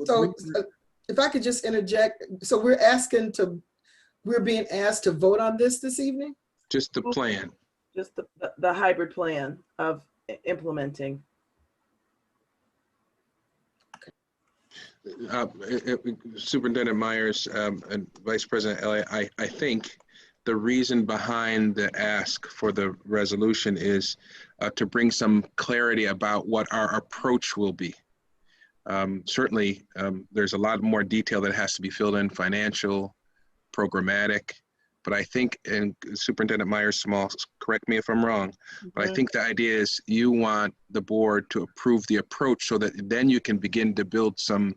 So if I could just interject, so we're being asked to vote on this evening? Just the plan. Just the hybrid plan of implementing. Superintendent Myers and Vice President Elliott, I think the reason behind the ask for the resolution is to bring some clarity about what our approach will be. Certainly, there's a lot more detail that has to be filled in, financial, programmatic, but I think, and Superintendent Myers-Small, correct me if I'm wrong, but I think the idea is you want the board to approve the approach so that then you can begin to build some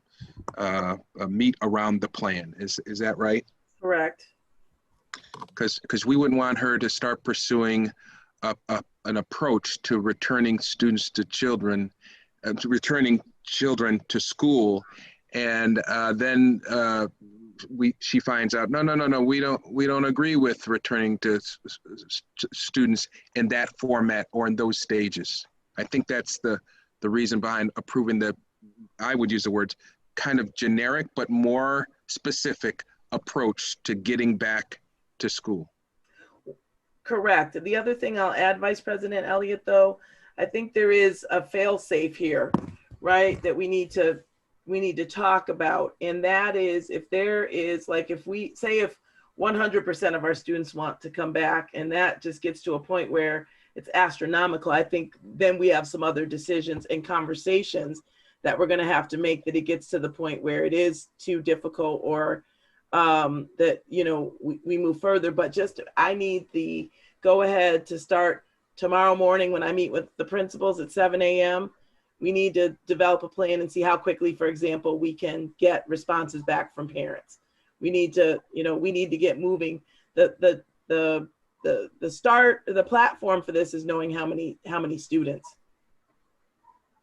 meat around the plan. Is that right? Correct. Because we wouldn't want her to start pursuing an approach to returning students to children, returning children to school, and then she finds out no, we don't agree with returning to students in that format or in those stages. I think that's the reason behind approving I would use the words kind of generic but more specific approach to getting back to school. Correct. The other thing I'll add, Vice President Elliott, though, I think there is a fail-safe here, right, that we need to talk about. And that is, if there is, like, if 100% of our students want to come back and that just gets to a point where it's astronomical, I think then we have some other decisions and conversations that we're going to have to make, that it gets to the point where it is too difficult, or that, we move further. But just, I need the go ahead to start tomorrow morning when I meet with the principals at 7 a.m. We need to develop a plan and see how quickly, for example, we can get responses back from parents. We need to, get moving. The platform for this is knowing how many students.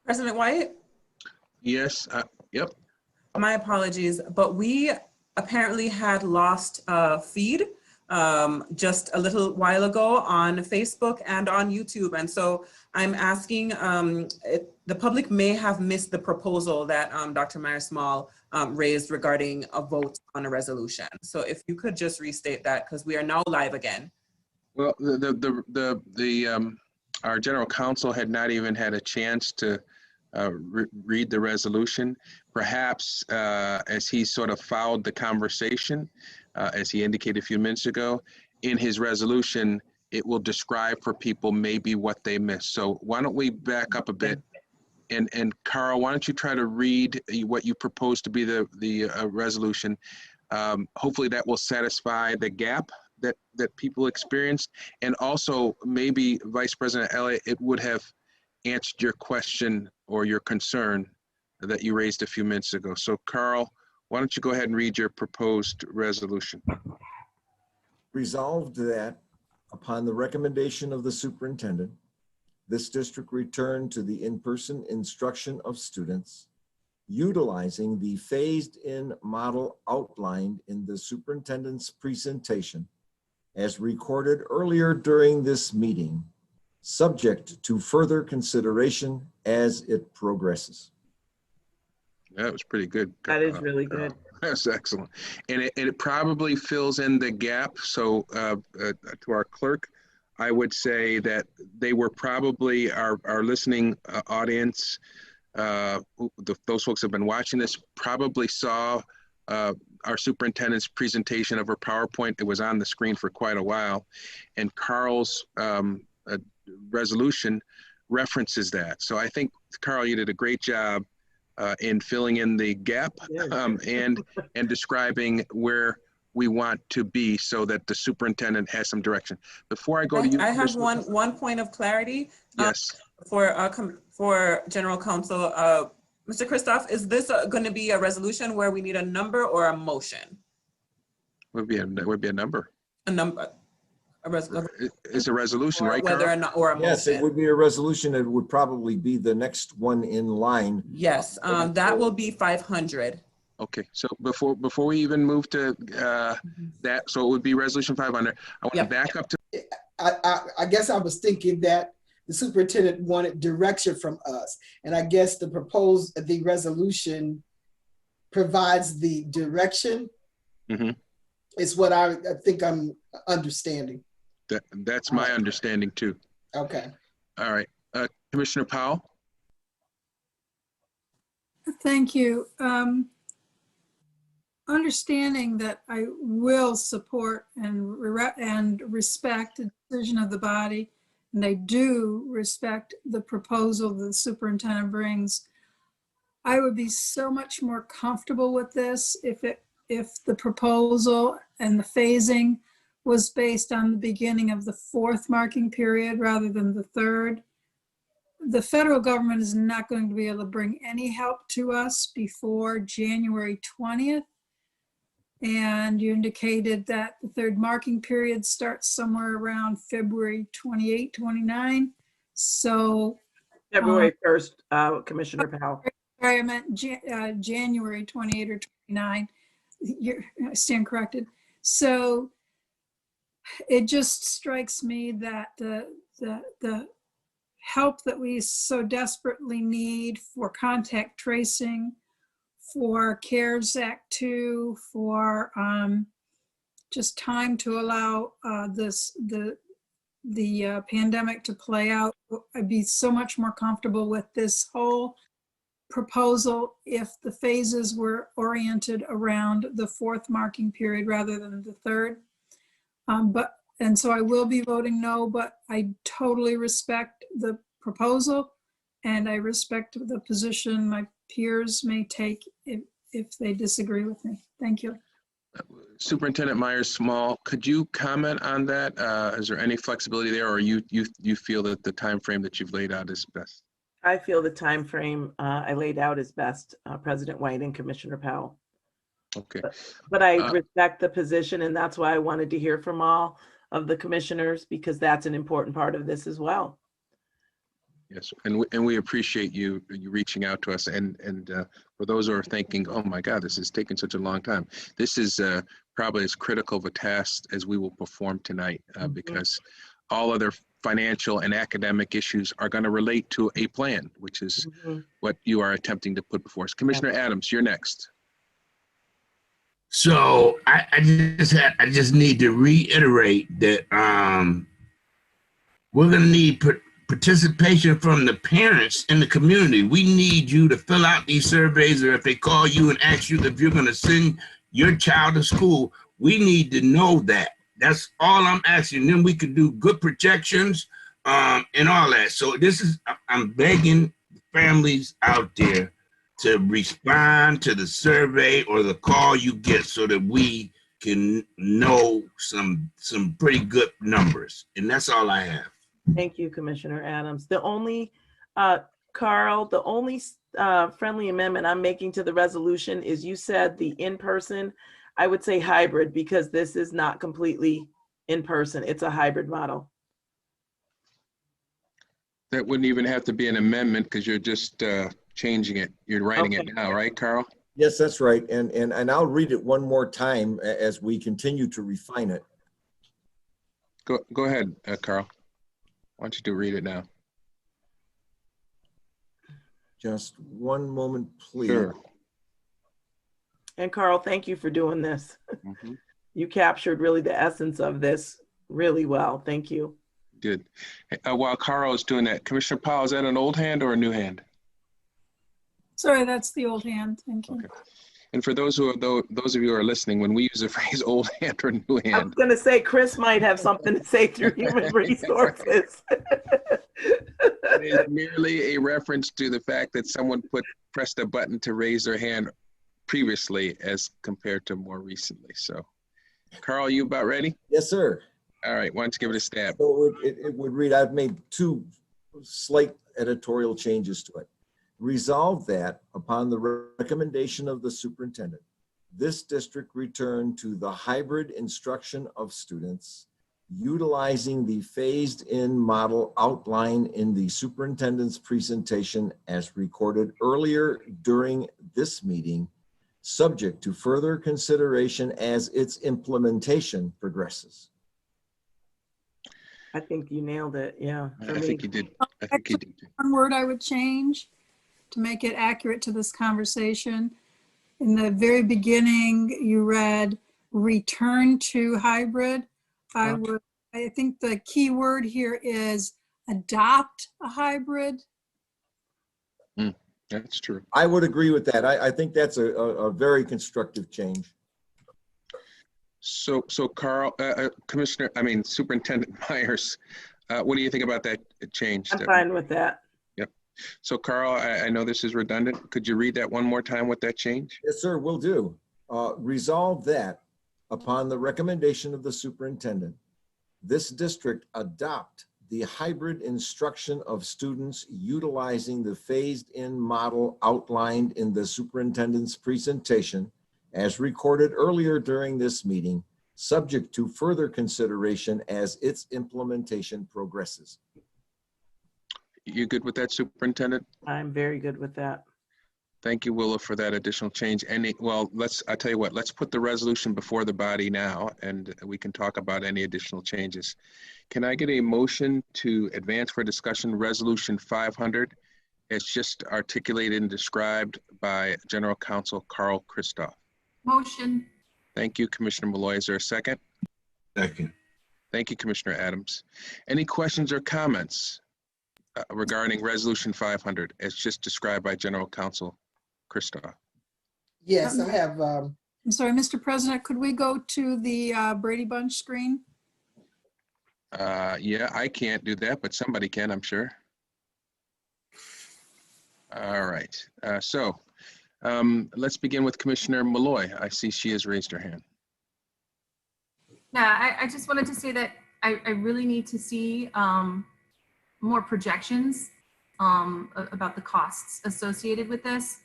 President Wyatt? Yes, yep. My apologies, but we apparently had lost feed just a little while ago on Facebook and on YouTube. And so I'm asking, the public may have missed the proposal that Dr. Myers-Small raised regarding a vote on a resolution. So if you could just restate that, because we are now live again. Well, our general counsel had not even had a chance to read the resolution. Perhaps as he sort of followed the conversation, as he indicated a few minutes ago, in his resolution, it will describe for people maybe what they missed. So why don't we back up a bit, and Carl, why don't you try to read what you propose to be the resolution. Hopefully that will satisfy the gap that people experienced, and also maybe Vice President Elliott, it would have answered your question or your concern that you raised a few minutes ago. So Carl, why don't you go ahead and read your proposed resolution? Resolved that upon the recommendation of the superintendent, this district return to the in-person instruction of students, utilizing the phased-in model outlined in the superintendent's presentation as recorded earlier during this meeting, subject to further consideration as it progresses. That was pretty good. That is really good. That's excellent. And it probably fills in the gap. So to our clerk, I would say that they were probably our listening audience, those folks who have been watching this probably saw our superintendent's presentation of her PowerPoint. It was on the screen for quite a while. And Carl's resolution references that. So I think, Carl, you did a great job in filling in the gap and describing where we want to be so that the superintendent has some direction. Before I go to you, I have one point of clarity. Yes. For General Counsel, Mr. Christoph, is this going to be a resolution where we need a number or a motion? Would be a number. A number. It's a resolution, right, whether or not, or a yes, motion. It would be a resolution. It would probably be the next one in line. Yes, that will be 500. Okay, so before we even move to that, so it would be resolution 500. I want to back up to. I guess I was thinking that the superintendent wanted direction from us, and I guess the resolution provides the direction Mhm. is what I think I'm understanding. That's my understanding too. Okay. All right. Commissioner Powell? Thank you. Understanding that I will support and respect the decision of the body, and I do respect the proposal the superintendent brings, I would be so much more comfortable with this if the proposal and the phasing was based on the beginning of the 4th marking period rather than the 3rd. The federal government is not going to be able to bring any help to us before January 20th. And you indicated that the 3rd marking period starts somewhere around February 28, 29. So February 1st, Commissioner Powell. sorry, I meant January 28 or 29. I stand corrected. So it just strikes me that the help that we so desperately need for contact tracing, for CARES Act 2, for just time to allow the pandemic to play out, I'd be so much more comfortable with this whole proposal if the phases were oriented around the 4th marking period rather than the 3rd. And so I will be voting no, but I totally respect the proposal and I respect the position my peers may take if they disagree with me. Thank you. Superintendent Myers-Small, could you comment on that? Is there any flexibility there, or you feel that the time frame that you've laid out is best? I feel the time frame I laid out is best, President White and Commissioner Powell. Okay. But I respect the position, and that's why I wanted to hear from all of the commissioners, because that's an important part of this as well. Yes, and we appreciate you reaching out to us. And for those who are thinking, oh my God, this is taking such a long time, this is probably as critical of a task as we will perform tonight, because all other financial and academic issues are going to relate to a plan, which is what you are attempting to put before us. Commissioner Adams, you're next. So I just need to reiterate that we're going to need participation from the parents in the community. We need you to fill out these surveys, or if they call you and ask you if you're going to send your child to school, we need to know that. That's all I'm asking. Then we can do good projections and all that. So I'm begging families out there to respond to the survey or the call you get so that we can know some pretty good numbers. And that's all I have. Thank you, Commissioner Adams. The only, Carl, the only friendly amendment I'm making to the resolution is you said the in-person. I would say hybrid, because this is not completely in person. It's a hybrid model. That wouldn't even have to be an amendment because you're just changing it. You're writing it now, right, Carl? Yes, that's right. And I'll read it one more time as we continue to refine it. Go ahead, Carl. Why don't you read it now? Just one moment, please. Sure. And Carl, thank you for doing this. You captured really the essence of this really well. Thank you. Good. While Carl is doing that, Commissioner Powell, is that an old hand or a new hand? Sorry, that's the old hand. Thank you. Okay. And for those of you who are listening, when we use the phrase old hand or new hand, I was going to say Chris might have something to say through human resources. it is merely a reference to the fact that someone pressed a button to raise their hand previously as compared to more recently. So, Carl, you about ready? Yes, sir. All right, why don't you give it a stab? So it would read, I've made two slight editorial changes to it. Resolve that upon the recommendation of the superintendent, this district return to the hybrid instruction of students utilizing the phased-in model outlined in the superintendent's presentation as recorded earlier during this meeting, subject to further consideration as its implementation progresses. I think you nailed it. Yeah. I think you did. I think you did. One word I would change to make it accurate to this conversation. in the very beginning, you read return to hybrid. I think the key word here is adopt a hybrid. That's true. I would agree with that. I think that's a very constructive change. So Carl, Superintendent Myers, what do you think about that change? I'm fine with that. Yep. So Carl, I know this is redundant. Could you read that one more time with that change? Yes, sir, will do. Resolve that upon the recommendation of the superintendent, this district adopt the hybrid instruction of students utilizing the phased-in model outlined in the superintendent's presentation as recorded earlier during this meeting, subject to further consideration as its implementation progresses. You good with that, Superintendent? I'm very good with that. Thank you, Willa, for that additional change. I tell you what, let's put the resolution before the body now, and we can talk about any additional changes. Can I get a motion to advance for discussion Resolution 500 as just articulated and described by General Counsel Carl Christoph? Motion. Thank you, Commissioner Malloy. Is there a second? Second. Thank you, Commissioner Adams. Any questions or comments regarding Resolution 500 as just described by General Counsel Christoph? Yes, I have, I'm sorry, Mr. President, could we go to the Brady Bunch screen? Yeah, I can't do that, but somebody can, I'm sure. All right, let's begin with Commissioner Malloy. I see she has raised her hand. Yeah, I just wanted to say that I really need to see more projections about the costs associated with this.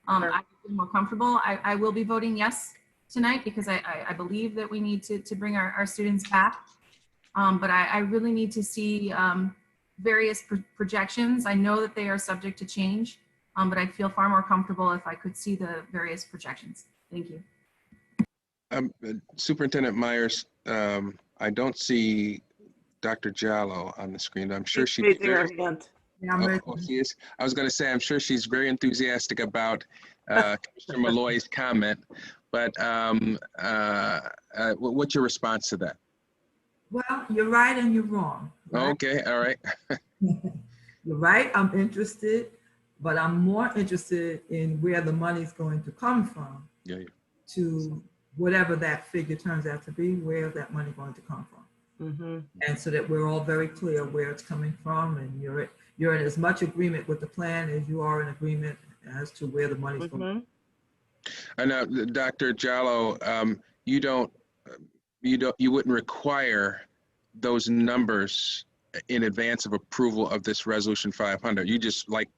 Sure. I feel more comfortable. I will be voting yes tonight because I believe that we need to bring our students back. But I really need to see various projections. I know that they are subject to change, but I'd feel far more comfortable if I could see the various projections. Thank you. Superintendent Myers, I don't see Dr. Jallo on the screen. I'm sure she's raising her hand. she is. I was going to say, I'm sure she's very enthusiastic about Commissioner Malloy's comment, but what's your response to that? Well, you're right and you're wrong. Right? Okay, all right. You're right, I'm interested, but I'm more interested in where the money's going to come from to whatever that figure turns out to be, where that money going to come from. And so that we're all very clear where it's coming from, and you're in as much agreement with the plan as you are in agreement as to where the money's going. I know, Dr. Jallo, you wouldn't require those numbers in advance of approval of this Resolution 500. You just, like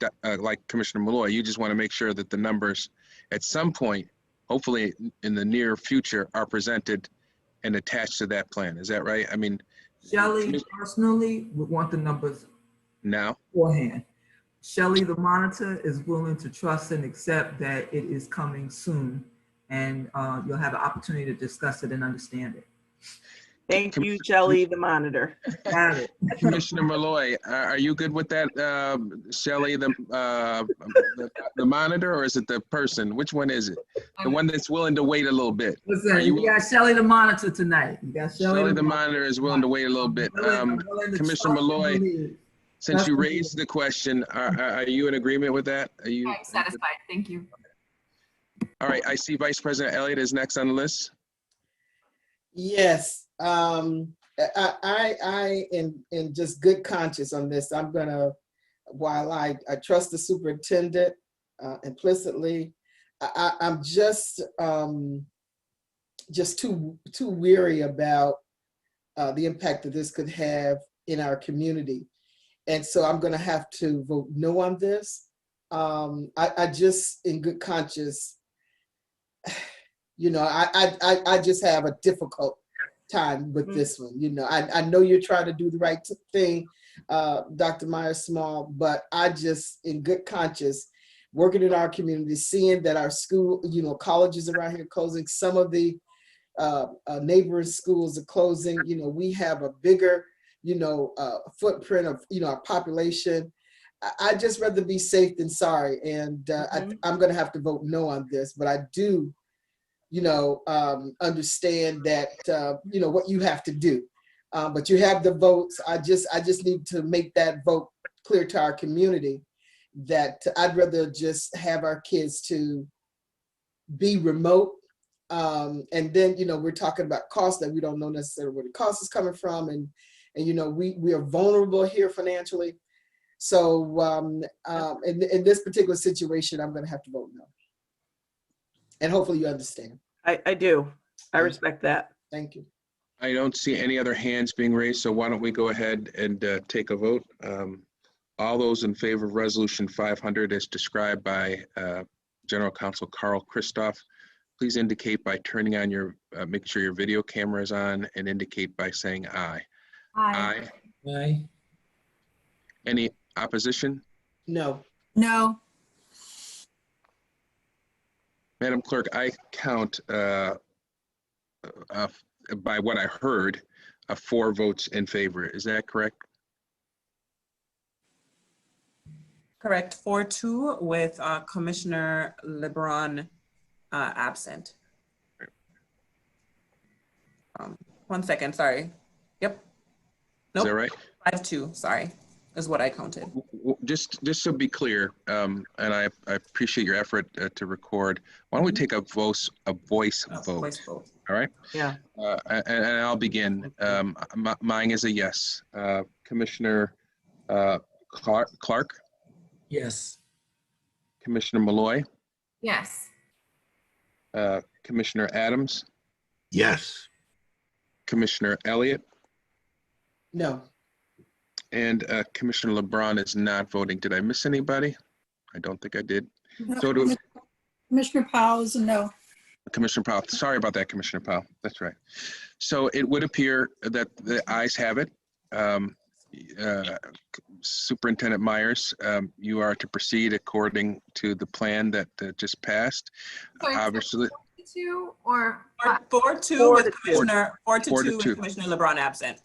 Commissioner Malloy, you just want to make sure that the numbers at some point, hopefully in the near future, are presented and attached to that plan. Is that right? I mean, Shelley personally would want the numbers now beforehand. Shelley, the monitor, is willing to trust and accept that it is coming soon, and you'll have an opportunity to discuss it and understand it. Thank you, Shelley, the monitor. Got it. Commissioner Malloy, are you good with that, Shelley, the monitor, or is it the person? Which one is it? The one that's willing to wait a little bit. Listen, you got Shelley the monitor tonight. You got Shelley the monitor is willing to wait a little bit. Commissioner Malloy, since you raised the question, are you in agreement with that? Are you? I'm satisfied. Thank you. All right, I see Vice President Elliott is next on the list. yes, I in just good conscience on this, I'm gonna, while I trust the superintendent implicitly, I'm just too weary about the impact that this could have in our community. And so I'm gonna have to vote no on this. I just, in good conscience, you know, I just have a difficult time with this one. You know, I know you're trying to do the right thing, Dr. Myers-Small, but I just, in good conscience, working in our community, seeing that our school, you know, colleges around here closing, some of the neighboring schools are closing. You know, we have a bigger, you know, footprint of, you know, our population. I just rather be safe than sorry. And I'm going to have to vote no on this, but I do, understand that, what you have to do. But you have the votes. I just need to make that vote clear to our community that I'd rather just have our kids to be remote. And then, we're talking about costs that we don't know necessarily where the cost is coming from. And we are vulnerable here financially. So in this particular situation, I'm going to have to vote no. And hopefully you understand. I do. I respect that. Thank you. I don't see any other hands being raised, so why don't we go ahead and take a vote. All those in favor of Resolution 500 as described by General Counsel Carl Christoph, please indicate by turning on your, making sure your video camera is on, and indicate by saying aye. Aye. Aye. Any opposition? No. No. Madam Clerk, I count, by what I heard, 4 votes in favor. Is that correct? Correct, 4-2 with Commissioner LeBron absent. 1 second, sorry. Yep. Nope. Is that right? 5-2, sorry, is what I counted. Just to be clear, and I appreciate your effort to record. Why don't we take a voice vote? Voice vote. All right. Yeah. And I'll begin. Mine is a yes. Commissioner Clark, Yes. Commissioner Malloy, Yes. Commissioner Adams, Yes. Commissioner Elliott, No. and Commissioner LeBron is not voting. Did I miss anybody? I don't think I did. No. So do Commissioner Powell is a no. Commissioner Powell. Sorry about that, Commissioner Powell. That's right. So it would appear that the ayes have it. Superintendent Myers, you are to proceed according to the plan that just passed. Sorry, Obviously, 2 or 4-2 with 4-2. Commissioner 4-2 4-2. with Commissioner LeBron absent.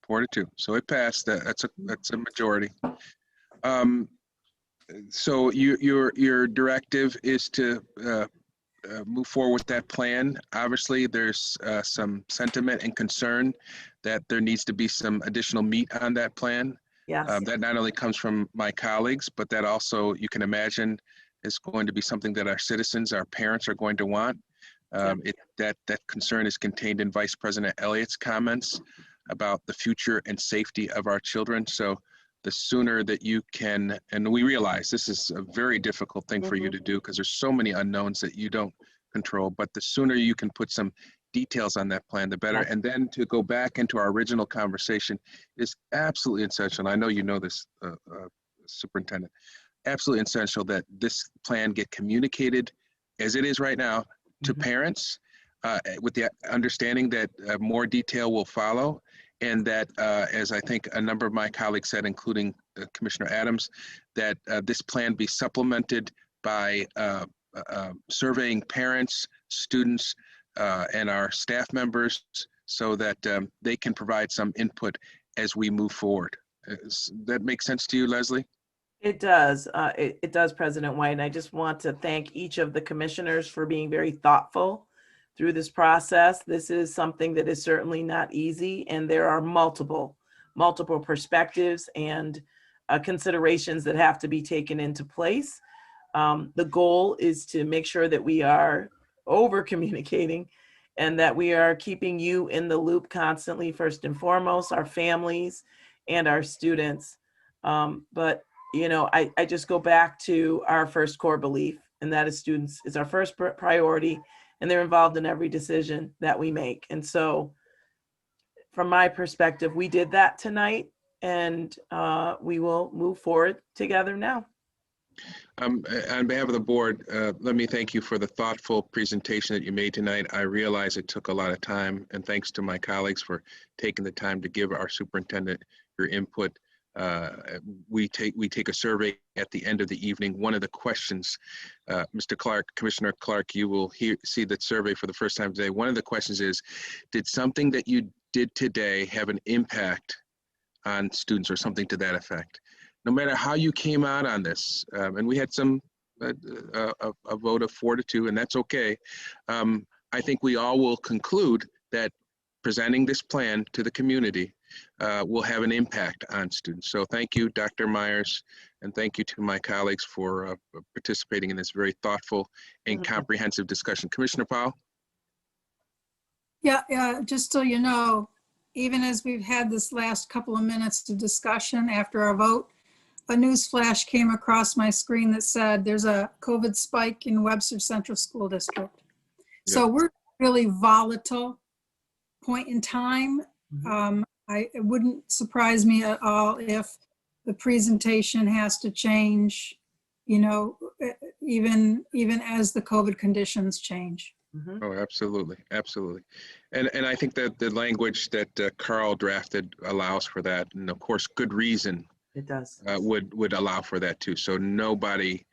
4-2. So it passed. That's a majority. So your directive is to move forward with that plan. Obviously, there's some sentiment and concern that there needs to be some additional meat on that plan. Yes. That not only comes from my colleagues, but that also, you can imagine, is going to be something that our citizens, our parents are going to want. That concern is contained in Vice President Elliott's comments about the future and safety of our children. So the sooner that you can, and we realize this is a very difficult thing for you to do because there's so many unknowns that you don't control, but the sooner you can put some details on that plan, the better. Yeah. And then to go back into our original conversation is absolutely essential. And I know you know this, Superintendent, absolutely essential that this plan get communicated as it is right now to parents with the understanding that more detail will follow. And that, as I think a number of my colleagues said, including Commissioner Adams, that this plan be supplemented by surveying parents, students, and our staff members so that they can provide some input as we move forward. Does that make sense to you, Leslie? It does. It does, President White. And I just want to thank each of the commissioners for being very thoughtful through this process. This is something that is certainly not easy, and there are multiple perspectives and considerations that have to be taken into place. The goal is to make sure that we are over communicating and that we are keeping you in the loop constantly, first and foremost, our families and our students. But I just go back to our first core belief, and that is students is our first priority, and they're involved in every decision that we make. And so from my perspective, we did that tonight, and we will move forward together now. On behalf of the board, let me thank you for the thoughtful presentation that you made tonight. I realize it took a lot of time, and thanks to my colleagues for taking the time to give our superintendent your input. We take a survey at the end of the evening. One of the questions, Mr. Clark, Commissioner Clark, you will see that survey for the first time today. One of the questions is, did something that you did today have an impact on students or something to that effect? no matter how you came out on this, and we had a vote of 4-2, and that's okay. I think we all will conclude that presenting this plan to the community will have an impact on students. So thank you, Dr. Myers, and thank you to my colleagues for participating in this very thoughtful and comprehensive discussion. Commissioner Powell? Yeah, just so you know, even as we've had this last couple of minutes of discussion after our vote, a news flash came across my screen that said there's a COVID spike in Webster Central School District. Yeah. So we're really volatile point in time. It wouldn't surprise me at all if the presentation has to change, you know, even as the COVID conditions change. Oh, absolutely, absolutely. And I think that the language that Carl drafted allows for that, and of course, good reason. It does. Would allow for that too. So nobody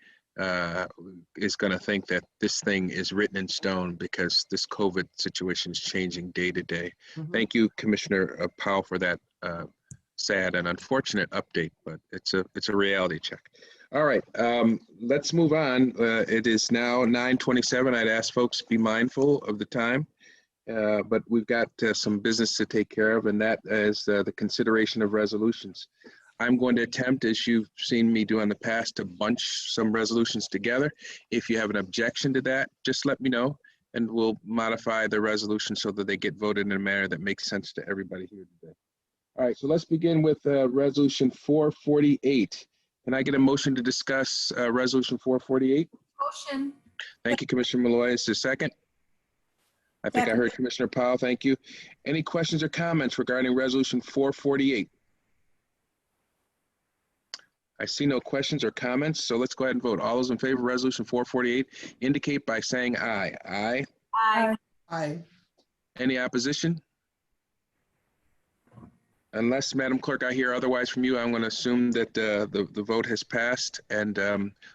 is going to think that this thing is written in stone, because this COVID situation is changing day to day. Thank you, Commissioner Powell, for that sad and unfortunate update, but it's a reality check. All right, let's move on. It is now 9:27. I'd ask folks to be mindful of the time, but we've got some business to take care of, and that is the consideration of resolutions. I'm going to attempt, as you've seen me do in the past, to bunch some resolutions together. If you have an objection to that, just let me know, and we'll modify the resolution so that they get voted in a manner that makes sense to everybody here today. All right, so let's begin with resolution 448. Can I get a motion to discuss resolution 448? Motion. Thank you, Commissioner Malloy. Is there a second? I think I heard Commissioner Powell. Thank you. Any questions or comments regarding resolution 448? I see no questions or comments, so let's go ahead and vote. All those in favor of resolution 448 indicate by saying aye. Aye. Aye. Aye. Any opposition? Unless, Madam Clerk, I hear otherwise from you, I'm going to assume that the vote has passed, and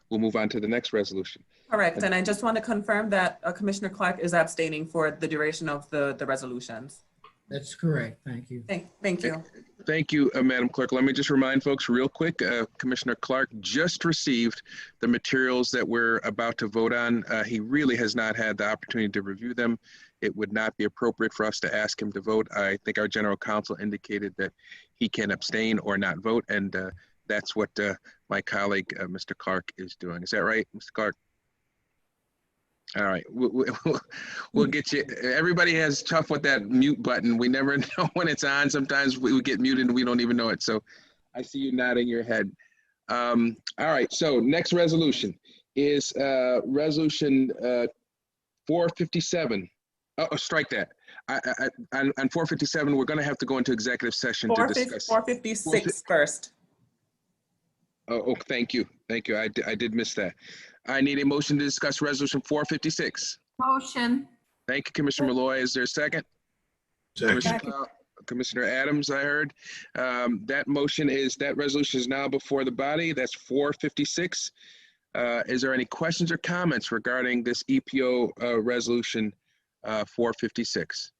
we'll move on to the next resolution. Correct, and I just want to confirm that Commissioner Clark is abstaining for the duration of the resolutions. That's correct. Thank you. Thank you. Thank you, Madam Clerk. Let me just remind folks real quick, Commissioner Clark just received the materials that we're about to vote on. He really has not had the opportunity to review them. It would not be appropriate for us to ask him to vote. I think our general counsel indicated that he can abstain or not vote, and that's what my colleague, Mr. Clark, is doing. Is that right, Mr. Clark? All right, we'll get you. Everybody has tough with that mute button. We never know when it's on. Sometimes we get muted and we don't even know it. So I see you nodding your head. All right, so next resolution is resolution 457. Oh, strike that. On 457, we're going to have to go into executive session to discuss. 456 first. Oh, thank you. Thank you. I did miss that. I need a motion to discuss resolution 456. Motion. Thank you, Commissioner Malloy. Is there a second? Second. Commissioner Adams, I heard. That resolution is now before the body. That's 456. Is there any questions or comments regarding this EPO resolution 456?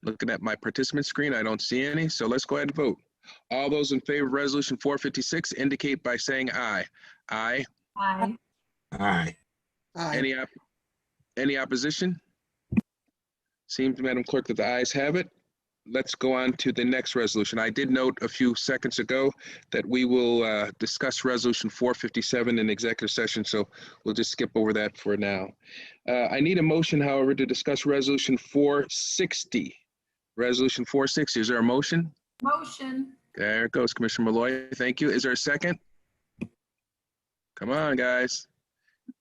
Looking at my participant screen, I don't see any, so let's go ahead and vote. All those in favor of resolution 456 indicate by saying aye. Aye. Aye. Aye. Aye. Any opposition? Seems, Madam Clerk, that the ayes have it. Let's go on to the next resolution. I did note a few seconds ago that we will discuss resolution 457 in executive session, so we'll just skip over that for now. I need a motion, however, to discuss resolution 460. Resolution 460, is there a motion? Motion. There it goes, Commissioner Malloy. Thank you. Is there a second? Come on, guys.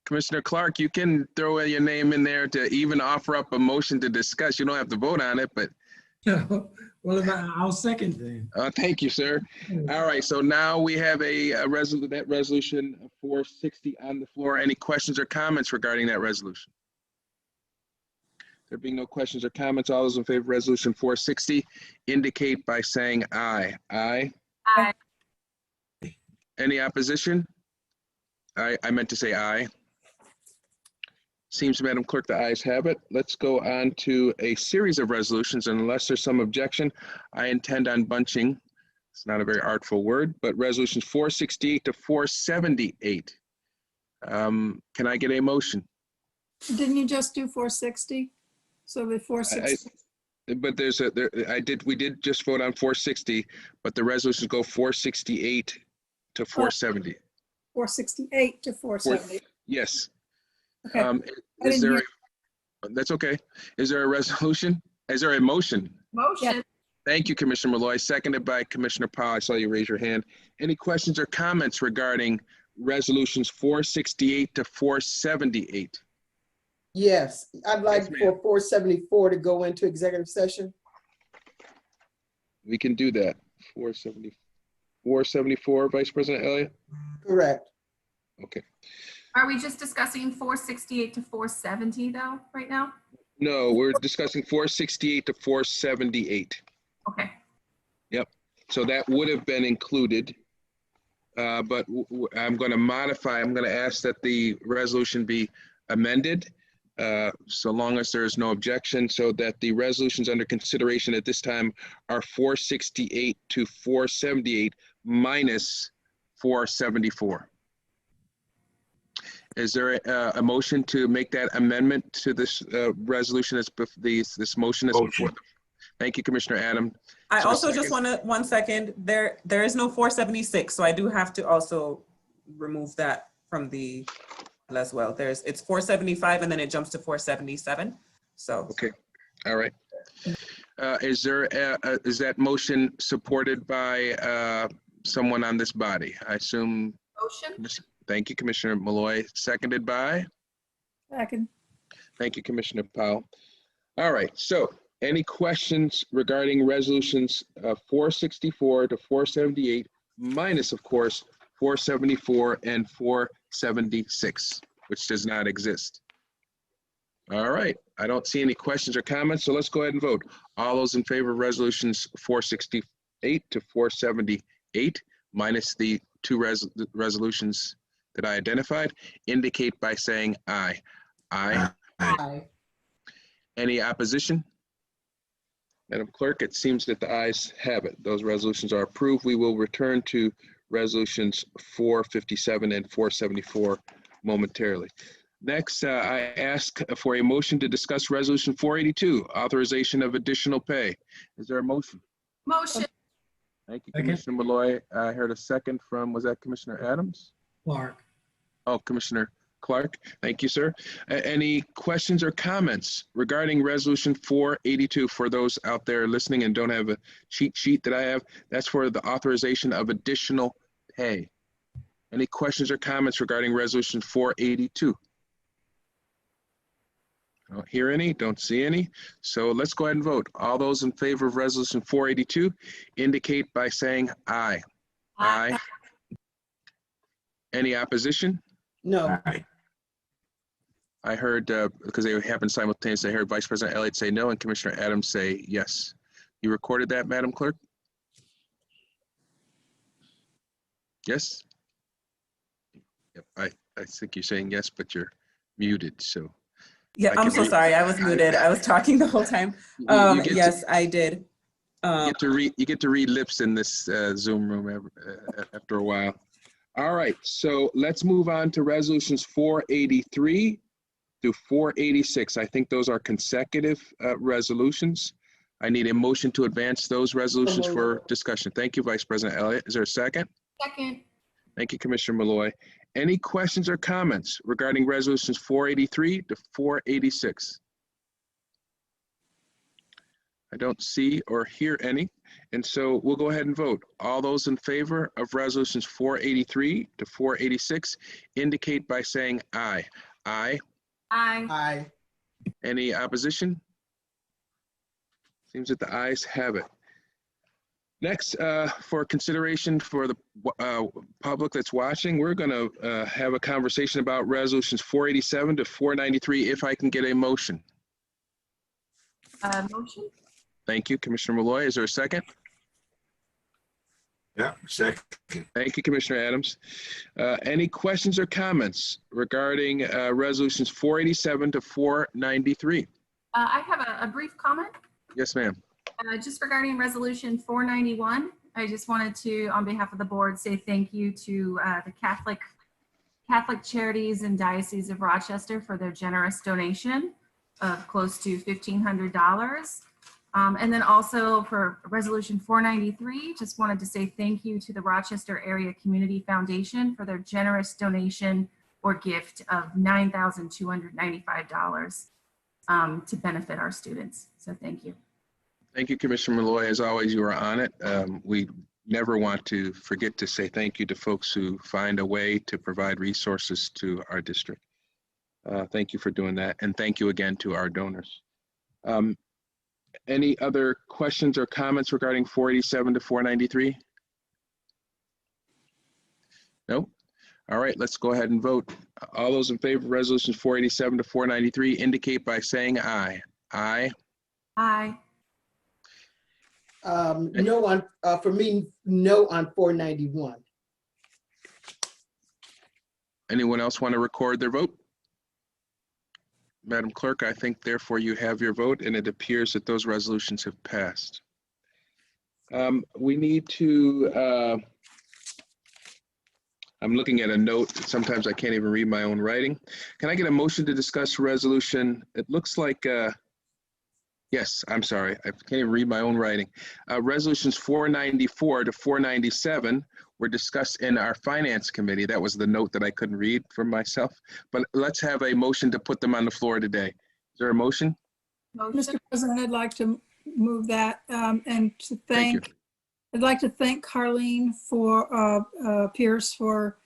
Commissioner Clark, you can throw your name in there to even offer up a motion to discuss. You don't have to vote on it, but. Well, I'll second then. Thank you, sir. All right, so now we have that resolution 460 on the floor. Any questions or comments regarding that resolution? There being no questions or comments, all those in favor of resolution 460 indicate by saying aye. Aye. Aye. Any opposition? I meant to say aye. Seems, Madam Clerk, the ayes have it. Let's go on to a series of resolutions, and unless there's some objection, I intend on bunching It's not a very artful word, but resolutions 468 to 478. Can I get a motion? Didn't you just do 460? So the 460, But we did just vote on 460, but the resolutions go 468 to 470. 468 to 470. Yes. Okay. I Is didn't there, that's okay. Is there a resolution? Is there a motion? Motion. Thank you, Commissioner Malloy, seconded by Commissioner Powell. I saw you raise your hand. Any questions or comments regarding resolutions 468 to 478? Yes, I'd like Yes, ma'am. for 474 to go into executive session. We can do that. 474, Vice President Elliott? Correct. Okay. Are we just discussing 468 to 470 though, right now? No, we're discussing 468 to 478. Okay. Yep. So that would have been included, but I'm going to modify. I'm going to ask that the resolution be amended, so long as there is no objection, so that the resolutions under consideration at this time are 468 to 478 minus 474. Is there a motion to make that amendment to this resolution? This motion is before. Thank you, Commissioner Adam. I also just want to, 1 second, there is no 476, so I do have to also remove that from the as well. It's 475 and then it jumps to 477. So okay, all right. Is that motion supported by someone on this body? I assume. Motion. Thank you, Commissioner Malloy. Seconded by? Second. Thank you, Commissioner Powell. All right, so any questions regarding resolutions 464 to 478 minus, of course, 474 and 476, which does not exist? All right, I don't see any questions or comments, so let's go ahead and vote. All those in favor of resolutions 468 to 478 minus the two resolutions that I identified, indicate by saying aye. Aye. Aye. Any opposition? Madam Clerk, it seems that the ayes have it. Those resolutions are approved. We will return to resolutions 457 and 474 momentarily. Next, I ask for a motion to discuss resolution 482, authorization of additional pay. Is there a motion? Motion. Thank you, Commissioner Malloy. I heard a second from, was that Commissioner Adams? Clark. Oh, Commissioner Clark. Thank you, sir. Any questions or comments regarding resolution 482 for those out there listening and don't have a cheat sheet that I have? That's for the authorization of additional pay. Any questions or comments regarding resolution 482? I don't hear any, don't see any. So let's go ahead and vote. All those in favor of resolution 482 indicate by saying aye. Aye. Any opposition? No. Aye. I heard, because they happened simultaneously, I heard Vice President Elliott say no and Commissioner Adams say yes. You recorded that, Madam Clerk? Yes? Yep, I think you're saying yes, but you're muted, so. yeah, I'm so sorry, I was muted. I was talking the whole time. Yes, I did. You get to read lips in this Zoom room after a while. All right, so let's move on to resolutions 483 through 486. I think those are consecutive resolutions. I need a motion to advance those resolutions for discussion. Thank you, Vice President Elliott. Is there a second? Second. Thank you, Commissioner Malloy. Any questions or comments regarding resolutions 483 to 486? I don't see or hear any, and so we'll go ahead and vote. All those in favor of resolutions 483 to 486 indicate by saying aye. Aye. Aye. Aye. Any opposition? Seems that the ayes have it. Next, for consideration for the public that's watching, we're going to have a conversation about resolutions 487 to 493, if I can get a motion. Motion. Thank you, Commissioner Malloy. Is there a second? Yeah, second. Thank you, Commissioner Adams. Any questions or comments regarding resolutions 487 to 493? I have a brief comment. Yes, ma'am. Just regarding resolution 491, I just wanted to, on behalf of the board, say thank you to the Catholic Charities and Diocese of Rochester for their generous donation of close to $1,500. And then also for Resolution 493, just wanted to say thank you to the Rochester Area Community Foundation for their generous donation or gift of $9,295 to benefit our students. So thank you. Thank you, Commissioner Malloy. As always, you are on it. We never want to forget to say thank you to folks who find a way to provide resources to our district. Thank you for doing that. And thank you again to our donors. Any other questions or comments regarding 487 to 493? Nope. All right, let's go ahead and vote. All those in favor of resolutions 487 to 493 indicate by saying aye. Aye. Aye. No on, for me, no on 491. Anyone else want to record their vote? Madam Clerk, I think therefore you have your vote, and it appears that those resolutions have passed. We need to, I'm looking at a note. Sometimes I can't even read my own writing. Can I get a motion to discuss resolution? It looks like, yes, I'm sorry. I can't even read my own writing. Resolutions 494 to 497 were discussed in our finance committee. That was the note that I couldn't read from myself. But let's have a motion to put them on the floor today. Is there a motion? Mr. President, I'd like to move that and to thank, I'd like to thank Carleen for Pierce for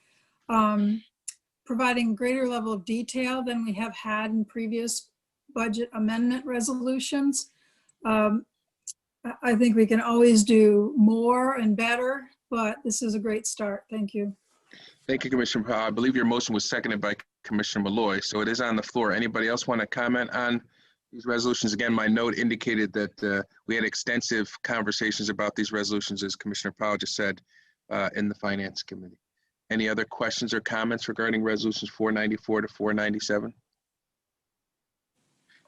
providing greater level of detail than we have had in previous budget amendment resolutions. I think we can always do more and better, but this is a great start. Thank you. Thank you, Commissioner Powell. I believe your motion was seconded by Commissioner Malloy, so it is on the floor. Anybody else want to comment on these resolutions? Again, my note indicated that we had extensive conversations about these resolutions, as Commissioner Powell just said, in the Finance Committee. Any other questions or comments regarding resolutions 494 to 497?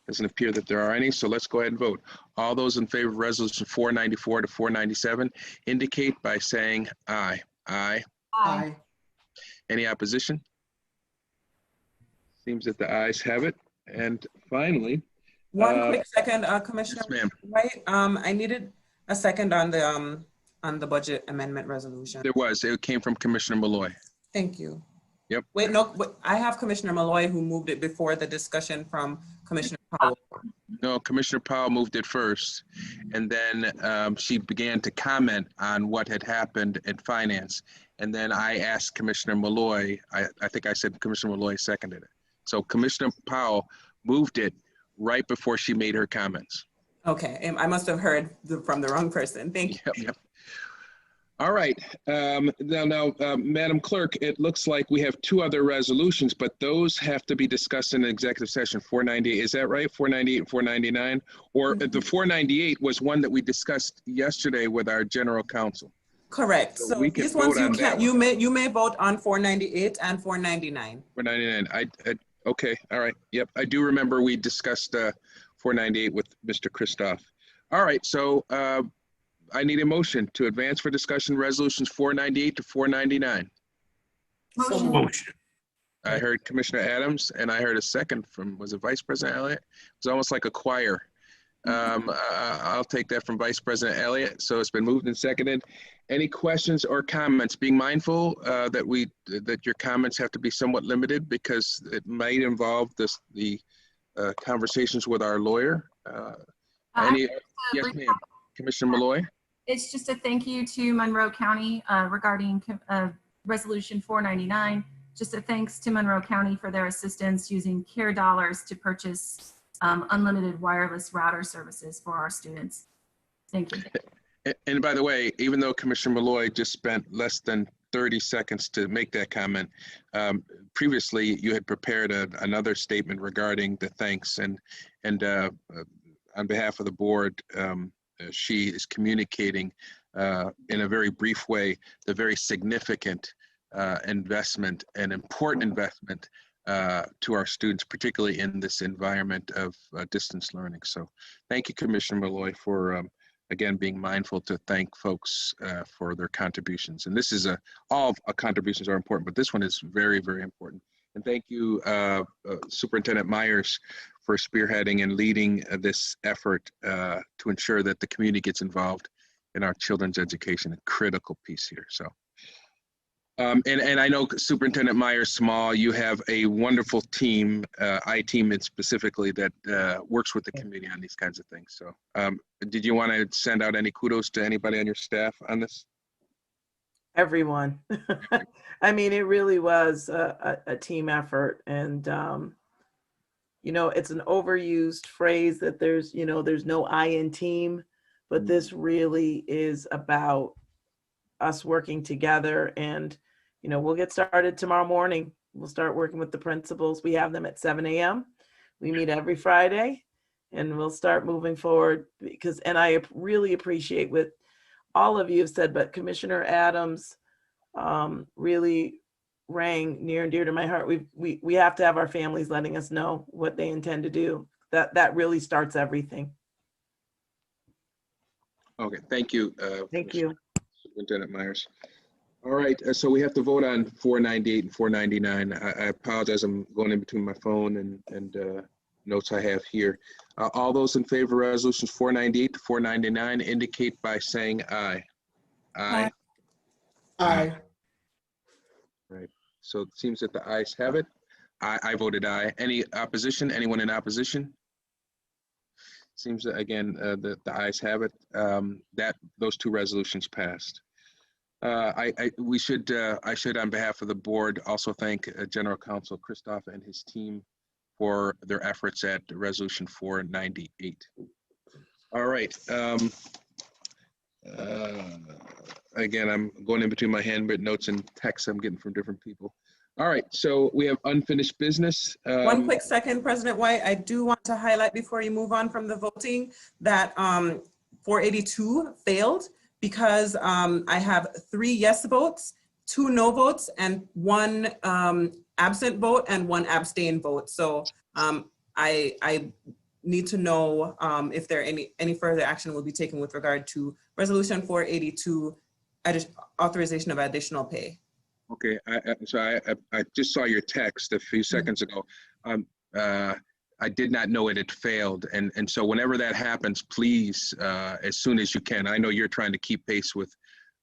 Doesn't appear that there are any, so let's go ahead and vote. All those in favor of resolution 494 to 497 indicate by saying aye. Aye. Aye. Any opposition? Seems that the ayes have it. And finally, one quick second, Commissioner. Yes, ma'am. Right, I needed a second on the budget amendment resolution. There was. It came from Commissioner Malloy. Thank you. Yep. Wait, no, I have Commissioner Malloy who moved it before the discussion from Commissioner Powell. No, Commissioner Powell moved it first, and then she began to comment on what had happened in finance. And then I asked Commissioner Malloy, I think I said Commissioner Malloy seconded it. So Commissioner Powell moved it right before she made her comments. Okay, I must have heard from the wrong person. Thank you. Yep. All right, now, Madam Clerk, it looks like we have two other resolutions, but those have to be discussed in an executive session, 498, is that right? 498 and 499? Or the 498 was one that we discussed yesterday with our general counsel. Correct. So these ones you may vote on 498 and 499. 499, okay, all right, yep. I do remember we discussed 498 with Mr. Christoph. All right, so I need a motion to advance for discussion resolutions 498 to 499. Motion. I heard Commissioner Adams, and I heard a second from, was it Vice President Elliott? It was almost like a choir. I'll take that from Vice President Elliott. So it's been moved and seconded. Any questions or comments? Being mindful that your comments have to be somewhat limited because it might involve the conversations with our lawyer. Yes, ma'am. Commissioner Malloy. It's just a thank you to Monroe County regarding Resolution 499. Just a thanks to Monroe County for their assistance using CARE dollars to purchase unlimited wireless router services for our students. Thank you. And by the way, even though Commissioner Malloy just spent less than 30 seconds to make that comment, previously you had prepared another statement regarding the thanks, and on behalf of the board, she is communicating in a very brief way the very significant investment and important investment to our students, particularly in this environment of distance learning. So thank you, Commissioner Malloy, for again, being mindful to thank folks for their contributions. And this is all contributions are important, but this one is very, very important. And thank you, Superintendent Myers, for spearheading and leading this effort to ensure that the community gets involved in our children's education, a critical piece here. So, and I know Superintendent Myers Small, you have a wonderful team, I-team specifically, that works with the committee on these kinds of things. So did you want to send out any kudos to anybody on your staff on this? Everyone. I mean, it really was a team effort. And, you know, it's an overused phrase that there's no I in team, but this really is about us working together. And, you know, we'll get started tomorrow morning. We'll start working with the principals. We have them at 7 a.m. We meet every Friday, and we'll start moving forward and I really appreciate what all of you have said, but Commissioner Adams really rang near and dear to my heart. We have to have our families letting us know what they intend to do. That really starts everything. Okay, thank you. Thank you. Superintendent Myers. All right, so we have to vote on 498 and 499. I apologize, I'm going in between my phone and notes I have here. All those in favor of resolutions 498 to 499 indicate by saying aye. Aye. Aye. Right, so it seems that the ayes have it. I voted aye. Any opposition? Anyone in opposition? Seems that, again, the ayes have it. Those two resolutions passed. I should, on behalf of the board, also thank General Counsel Christoph and his team for their efforts at resolution 498. All right. Again, I'm going in between my handwritten notes and texts I'm getting from different people. All right, so we have unfinished business. One quick second, President White, I do want to highlight before you move on from the voting that 482 failed because I have 3 yes votes, 2 no votes, and 1 absent vote and 1 abstain vote. So I need to know if there any further action will be taken with regard to resolution 482, authorization of additional pay. Okay, I just saw your text a few seconds ago. I did not know it had failed. And so whenever that happens, please, as soon as you can, I know you're trying to keep pace with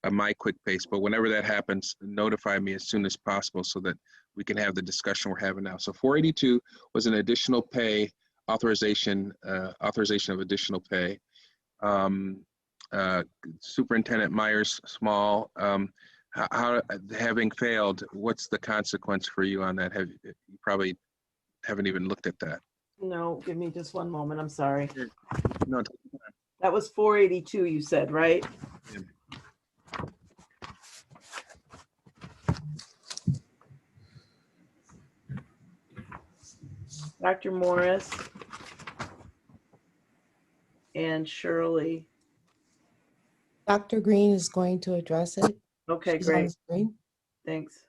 my quick pace, but whenever that happens, notify me as soon as possible so that we can have the discussion we're having now. So 482 was an additional pay authorization of additional pay. Superintendent Myers Small, how, having failed, what's the consequence for you on that? You probably haven't even looked at that. No, give me just one moment. I'm sorry. No. That was 482, you said, right? Yeah. Dr. Morris and Shirley. Dr. Green is going to address it. Okay, She's on great. the screen. Thanks.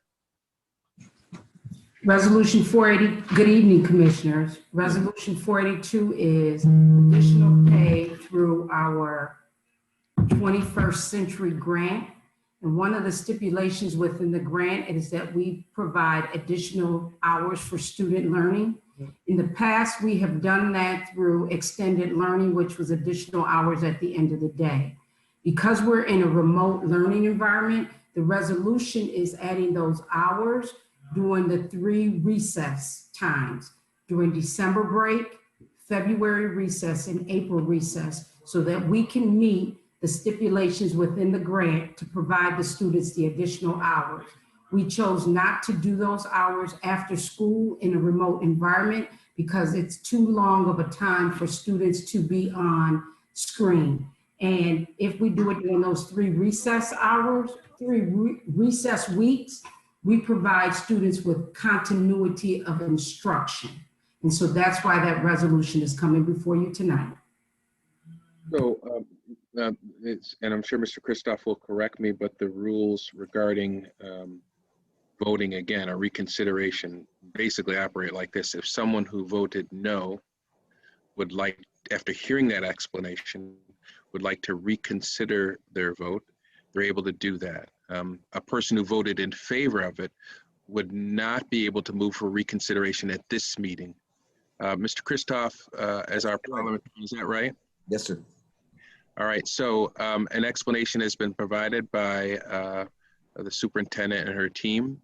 Resolution 480, good evening, Commissioners. Resolution 482 is additional pay through our 21st Century Grant. And one of the stipulations within the grant is that we provide additional hours for student learning. In the past, we have done that through extended learning, which was additional hours at the end of the day. Because we're in a remote learning environment, the resolution is adding those hours during the 3 recess times, during December break, February recess, and April recess, so that we can meet the stipulations within the grant to provide the students the additional hours. We chose not to do those hours after school in a remote environment because it's too long of a time for students to be on screen. And if we do it during those 3 recess hours, 3 recess weeks, we provide students with continuity of instruction. And so that's why that resolution is coming before you tonight. So, and I'm sure Mr. Christoph will correct me, but the rules regarding voting again or reconsideration basically operate like this. If someone who voted no would like, after hearing that explanation, would like to reconsider their vote, they're able to do that. A person who voted in favor of it would not be able to move for reconsideration at this meeting. Mr. Christoph, as our parliamentarian, is that right? Yes, sir. All right, so an explanation has been provided by the superintendent and her team.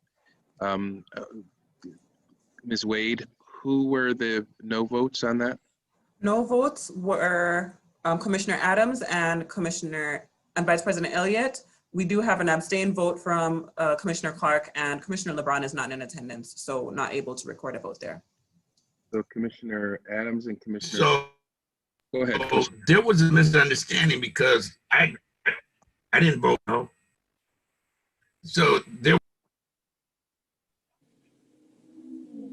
Ms. Wade, who were the no votes on that? No votes were Commissioner Adams and Vice President Elliott. We do have an abstain vote from Commissioner Clark, and Commissioner LeBron is not in attendance, so not able to record a vote there. So Commissioner Adams and Commissioner. So go ahead. There was a misunderstanding because I didn't vote no. So there.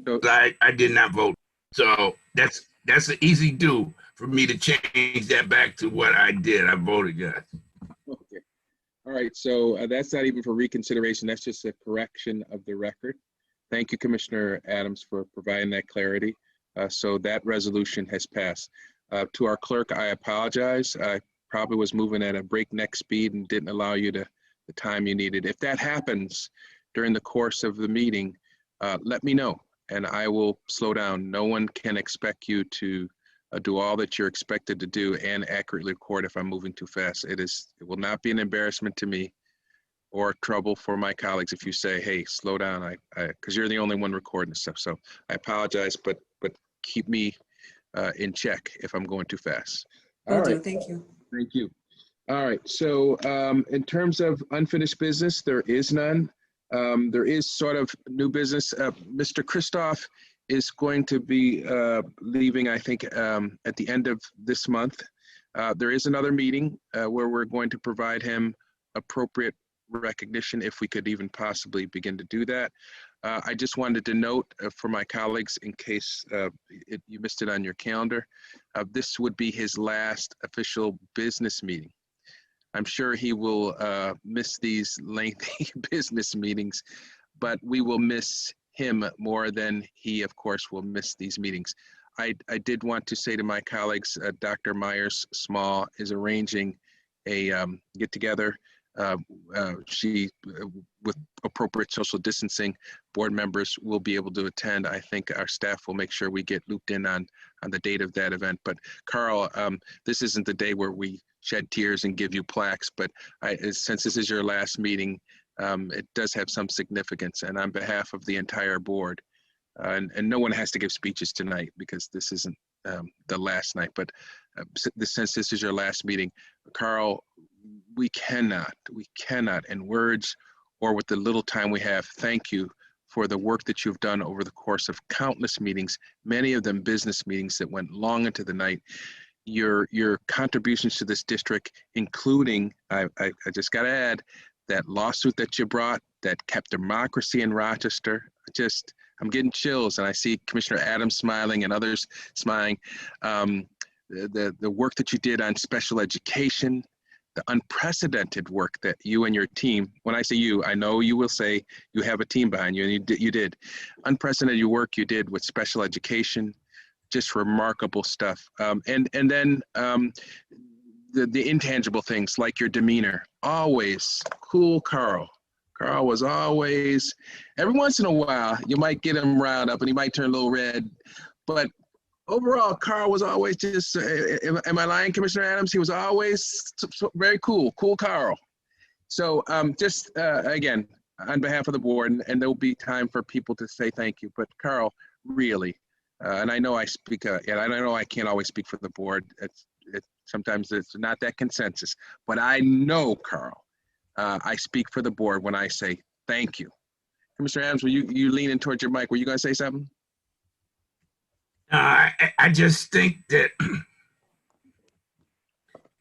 I did not vote. So that's an easy do for me to change that back to what I did. I voted yes. Okay. All right. So that's not even for reconsideration. That's just a correction of the record. Thank you, Commissioner Adams, for providing that clarity. So that resolution has passed. To our clerk, I apologize. I probably was moving at a breakneck speed and didn't allow you the time you needed. If that happens during the course of the meeting, let me know and I will slow down. No one can expect you to do all that you're expected to do and accurately record if I'm moving too fast. It will not be an embarrassment to me or trouble for my colleagues if you say, hey, slow down, because you're the only one recording this stuff. So I apologize, but keep me in check if I'm going too fast. All right. Thank you. Thank you. All right. So in terms of unfinished business, there is none. There is sort of new business. Mr. Christoph is going to be leaving, I think, at the end of this month. There is another meeting where we're going to provide him appropriate recognition if we could even possibly begin to do that. I just wanted to note for my colleagues, in case you missed it on your calendar, this would be his last official business meeting. I'm sure he will miss these lengthy business meetings, but we will miss him more than he, of course, will miss these meetings. I did want to say to my colleagues, Dr. Myers-Small is arranging a get-together. She, with appropriate social distancing, board members will be able to attend. I think our staff will make sure we get looped in on the date of that event. But Carl, this isn't the day where we shed tears and give you plaques, but since this is your last meeting, it does have some significance. And on behalf of the entire board, and no one has to give speeches tonight because this isn't the last night, but since this is your last meeting, Carl, we cannot, in words or with the little time we have, thank you for the work that you've done over the course of countless meetings, many of them business meetings that went long into the night. Your contributions to this district, including, I just got to add, that lawsuit that you brought that kept democracy in Rochester. I'm getting chills, and I see Commissioner Adams smiling and others smiling. The work that you did on special education, the unprecedented work that you and your team, when I say you, I know you will say you have a team behind you, and you did. Unprecedented work you did with special education, just remarkable stuff. And then the intangible things like your demeanor, always cool Carl. Carl was always, every once in a while, you might get him riled up and he might turn a little red, but overall, Carl was always just, am I lying, Commissioner Adams? He was always very cool Carl. So again, on behalf of the board, and there'll be time for people to say thank you, but Carl, really, and I know I speak, and I know I can't always speak for the board. Sometimes it's not that consensus, but I know, Carl, I speak for the board when I say thank you. Commissioner Adams, were you leaning towards your mic? Were you going to say something? I just think that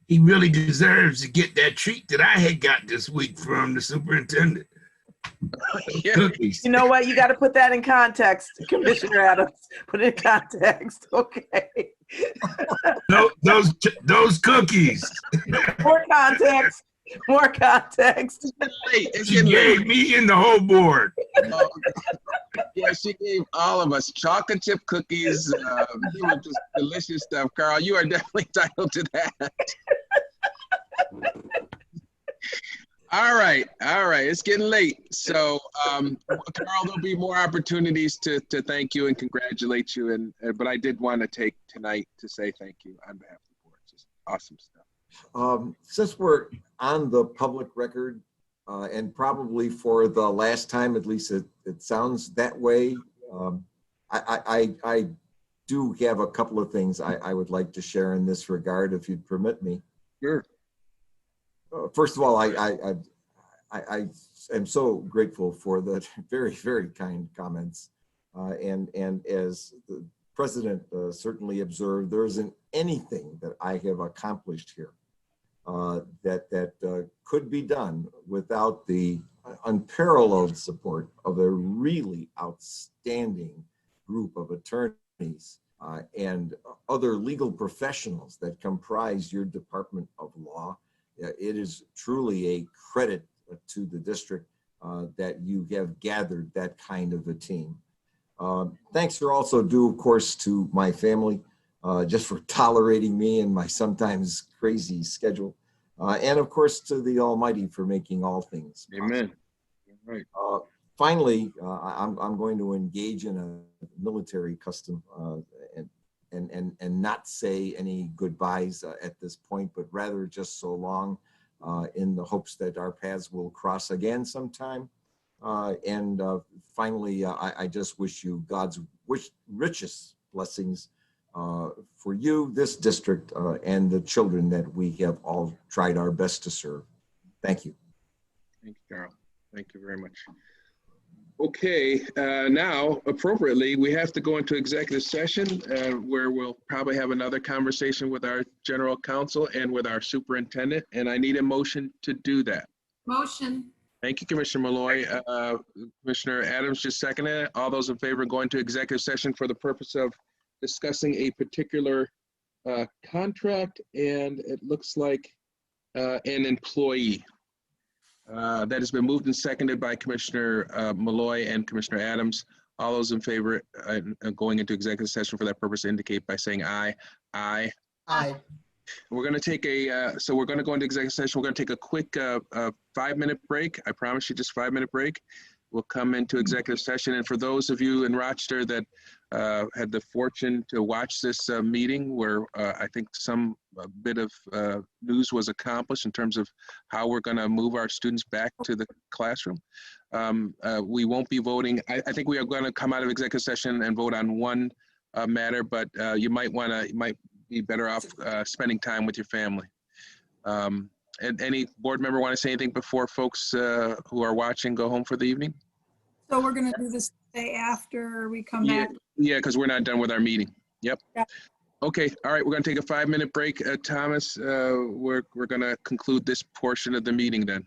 he really deserves to get that treat that I had got this week from the superintendent. Yeah. Cookies. You know what? You got to put that in context, Commissioner Adams. Put it in context. Okay. No, those cookies. More context. More context. She gave me and the whole board. Yeah, she gave all of us chocolate chip cookies. They were just delicious stuff. Carl, you are definitely entitled to that. All right, it's getting late. So, Carl, there'll be more opportunities to thank you and congratulate you. But I did want to take tonight to say thank you on behalf of the board. Just awesome stuff. Since we're on the public record, and probably for the last time, at least it sounds that way, I do have a couple of things I would like to share in this regard, if you'd permit me. Sure. First of all, I am so grateful for the very, very kind comments. And as the president certainly observed, there isn't anything that I have accomplished here that could be done without the unparalleled support of a really outstanding group of attorneys and other legal professionals that comprise your Department of Law. It is truly a credit to the district that you have gathered that kind of a team. Thanks are also due, of course, to my family, just for tolerating me and my sometimes crazy schedule. And of course, to the Almighty for making all things possible. Amen. Right. Finally, I'm going to engage in a military custom and not say any goodbyes at this point, but rather just so long, in the hopes that our paths will cross again sometime. And finally, I just wish you God's richest blessings for you, this district, and the children that we have all tried our best to serve. Thank you. Thank you, Carl. Thank you very much. Okay, now appropriately, we have to go into executive session where we'll probably have another conversation with our general counsel and with our superintendent, and I need a motion to do that. Motion. Thank you, Commissioner Malloy. Commissioner Adams just seconded it. All those in favor of going to executive session for the purpose of discussing a particular contract, and it looks like an employee. That has been moved and seconded by Commissioner Malloy and Commissioner Adams. All those in favor going into executive session for that purpose indicate by saying aye. Aye. Aye. We're going to take so we're going to go into executive session. We're going to take a quick 5-minute break. I promise you, just 5-minute break. We'll come into executive session. And for those of you in Rochester that had the fortune to watch this meeting where I think some bit of news was accomplished in terms of how we're going to move our students back to the classroom. We won't be voting. I think we are going to come out of executive session and vote on one matter, but you might be better off spending time with your family. And any board member want to say anything before folks who are watching go home for the evening? So we're going to do this day after we come back? Yeah, because we're not done with our meeting. Yep. Yeah. Okay, all right, we're going to take a 5-minute break. Thomas, we're going to conclude this portion of the meeting then.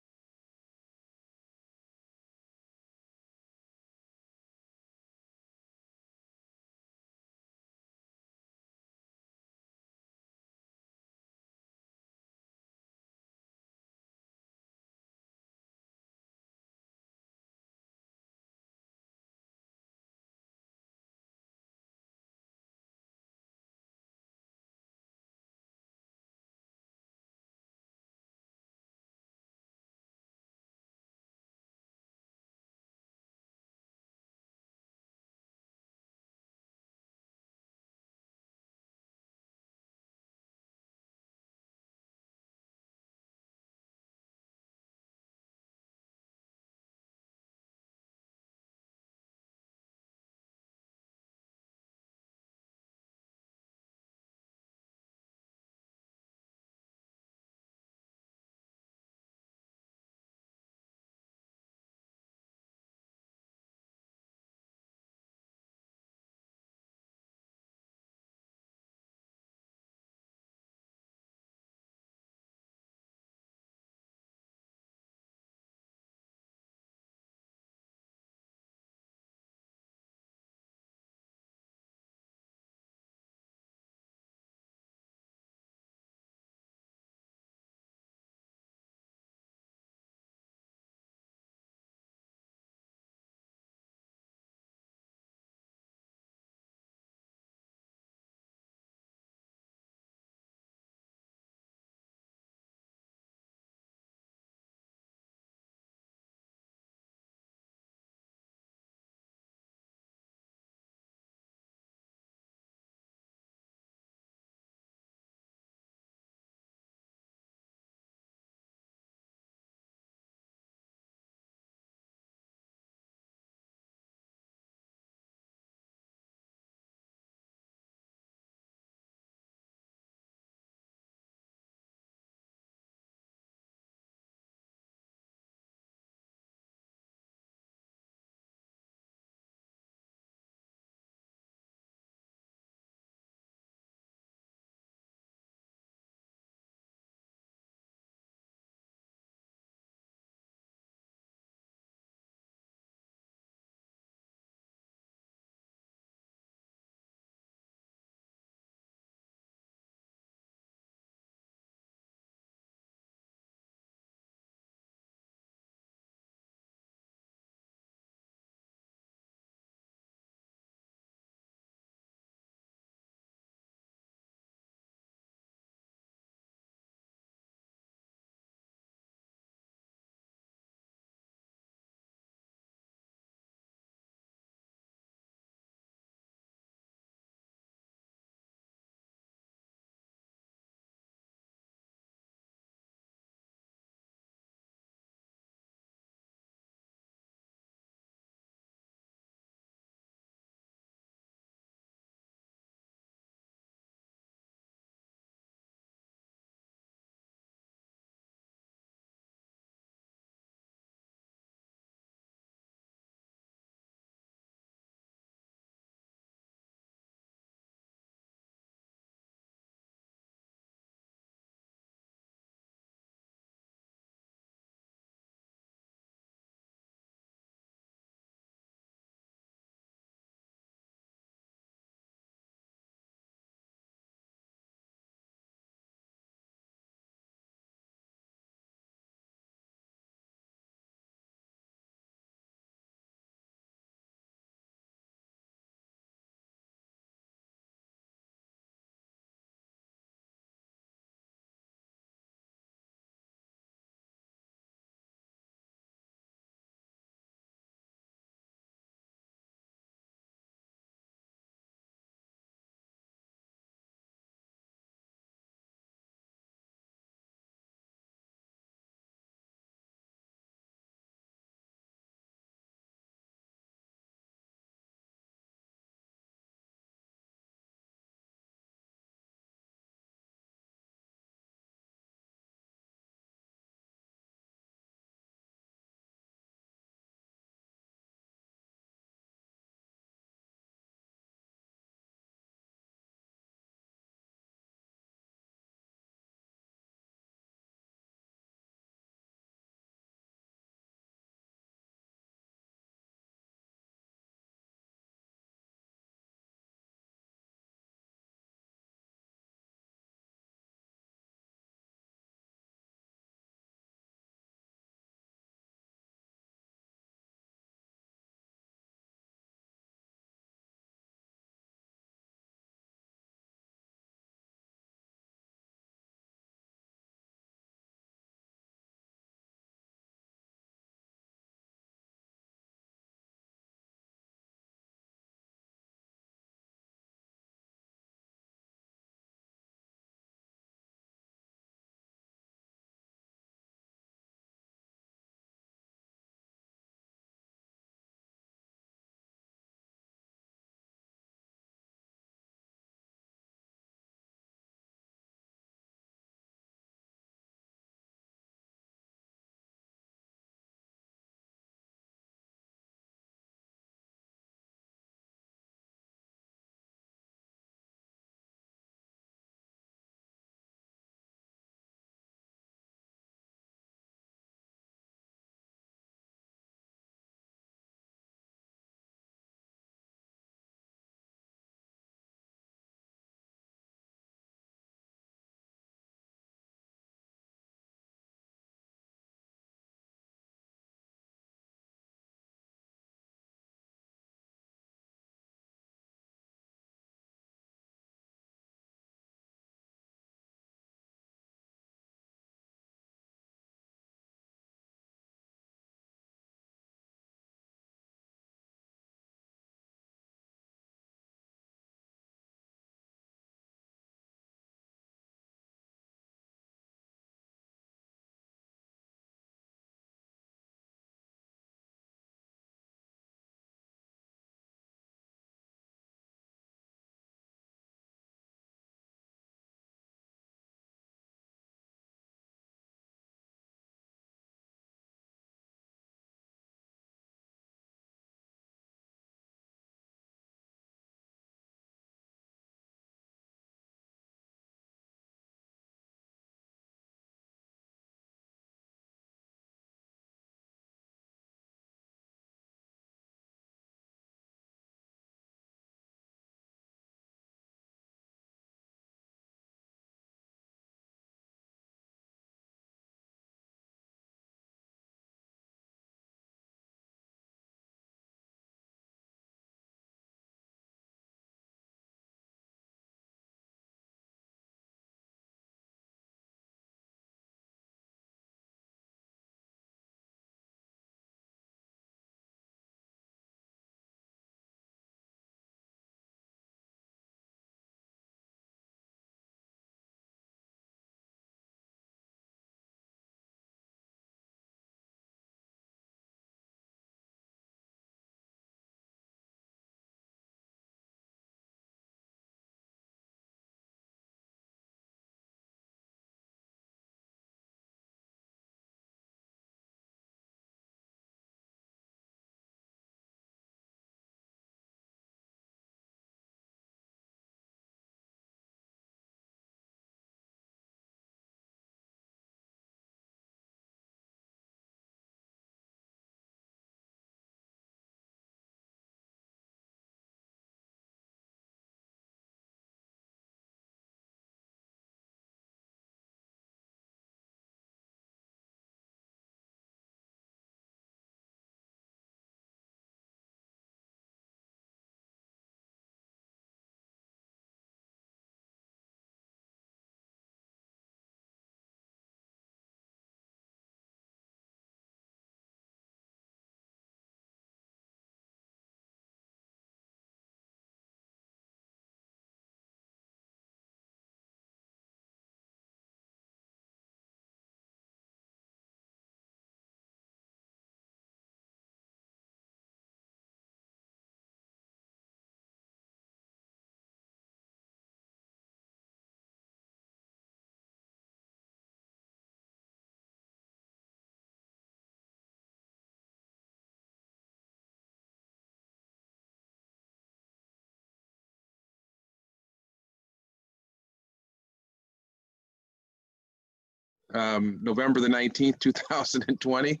November the 19th, 2020.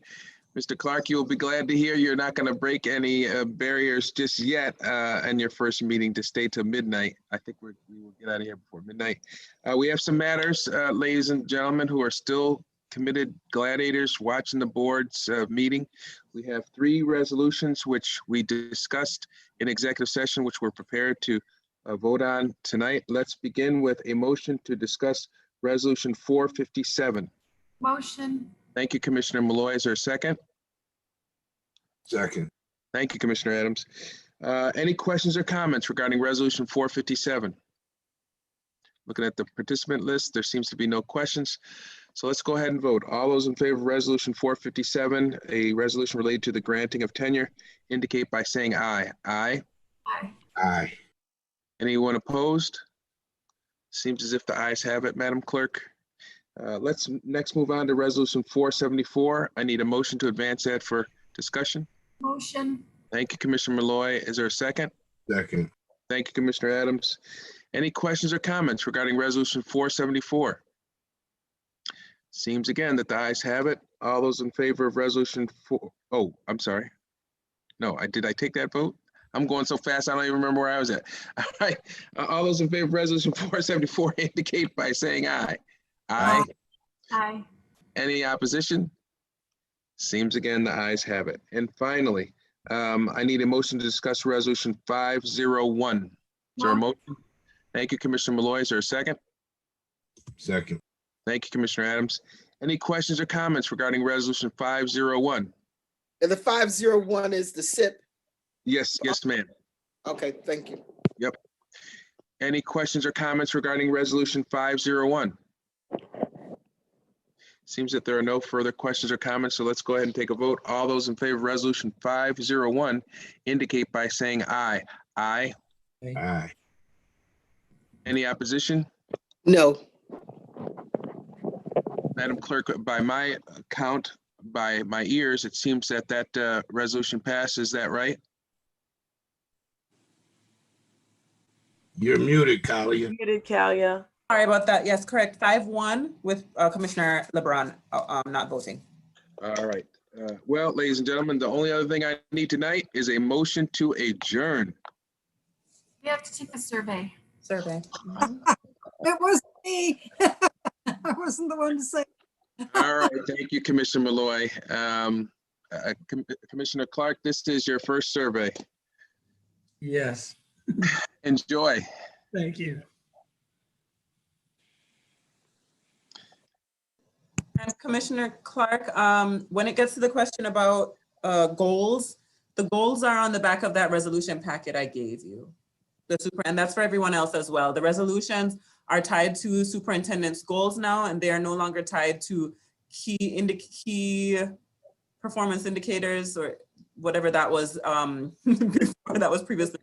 Mr. Clark, you'll be glad to hear you're not going to break any barriers just yet in your first meeting to stay till midnight. I think we will get out of here before midnight. We have some matters, ladies and gentlemen, who are still committed gladiators watching the board's meeting. We have 3 resolutions which we discussed in executive session, which we're prepared to vote on tonight. Let's begin with a motion to discuss Resolution 457. Motion. Thank you, Commissioner Malloy. Is there a second? Second. Thank you, Commissioner Adams. Any questions or comments regarding Resolution 457? Looking at the participant list, there seems to be no questions. So let's go ahead and vote. All those in favor of Resolution 457, a resolution related to the granting of tenure, indicate by saying aye. Aye. Aye. Aye. Anyone opposed? Seems as if the ayes have it, Madam Clerk. Let's next move on to Resolution 474. I need a motion to advance that for discussion. Motion. Thank you, Commissioner Malloy. Is there a second? Second. Thank you, Commissioner Adams. Any questions or comments regarding Resolution 474? Seems again that the ayes have it. All those in favor of Resolution 4, oh, I'm sorry. No, did I take that vote? I'm going so fast, I don't even remember where I was at. All right, all those in favor of Resolution 474 indicate by saying aye. Aye. Aye. Any opposition? Seems again the ayes have it. And finally, I need a motion to discuss Resolution 501. Is there a motion? Thank you, Commissioner Malloy. Is there a second? Second. Thank you, Commissioner Adams. Any questions or comments regarding Resolution 501? And the 501 is the SIP. Yes, ma'am. Okay, thank you. Yep. Any questions or comments regarding Resolution 501? Seems that there are no further questions or comments, so let's go ahead and take a vote. All those in favor of Resolution 501 indicate by saying aye. Aye. Aye. Any opposition? No. Madam Clerk, by my count, by my ears, it seems that that resolution passes. Is that right? You're muted, Kalia. Muted, Kalia. Sorry about that. Yes, correct. 5-1 with Commissioner LeBron not voting. All right. Well, ladies and gentlemen, the only other thing I need tonight is a motion to adjourn. We have to take the survey. Survey. It wasn't me. I wasn't the one to say. All right. Thank you, Commissioner Malloy. Commissioner Clark, this is your first survey. Yes, Enjoy. thank you. And Commissioner Clark, when it gets to the question about goals, the goals are on the back of that resolution packet I gave you. And that's for everyone else as well. The resolutions are tied to superintendent's goals now, and they are no longer tied to key performance indicators or whatever that was that was previously.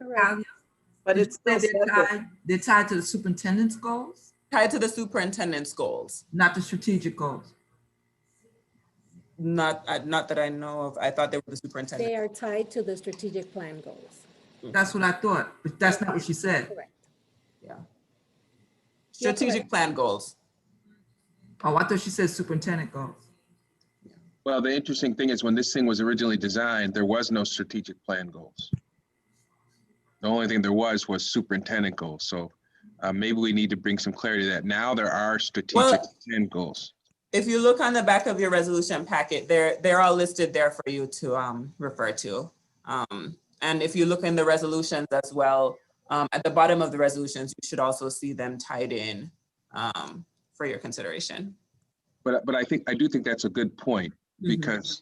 But it's still they're tied to the superintendent's goals, Tied to the superintendent's goals. not the strategic goals. Not that I know of. I thought they were the superintendent. They are tied to the strategic plan goals. That's what I thought, but that's not what she said. Correct. Yeah. Strategic plan goals. Oh, I thought she said superintendent goals. Well, the interesting thing is when this thing was originally designed, there was no strategic plan goals. The only thing there was superintendent goals. So maybe we need to bring some clarity to that. Now there are strategic plan goals. If you look on the back of your resolution packet, they're all listed there for you to refer to. And if you look in the resolutions as well, at the bottom of the resolutions, you should also see them tied in for your consideration. But I do think that's a good point, because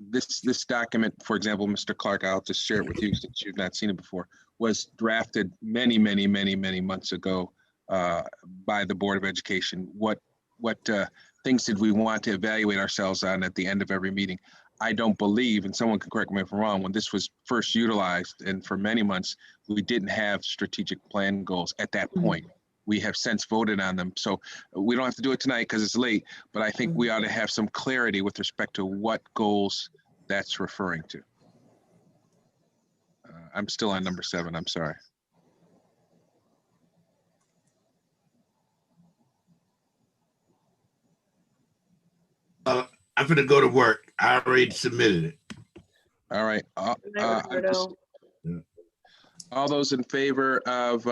this document, for example, Mr. Clark, I'll just share it with you since you've not seen it before, was drafted many months ago by the Board of Education. What things did we want to evaluate ourselves on at the end of every meeting? I don't believe, and someone can correct me if I'm wrong, when this was first utilized and for many months, we didn't have strategic plan goals at that point. We have since voted on them. So we don't have to do it tonight because it's late, but I think we ought to have some clarity with respect to what goals that's referring to. I'm still on number 7, I'm sorry. I'm gonna go to work. I already submitted it. All right. Good night, Roberto. All those in favor of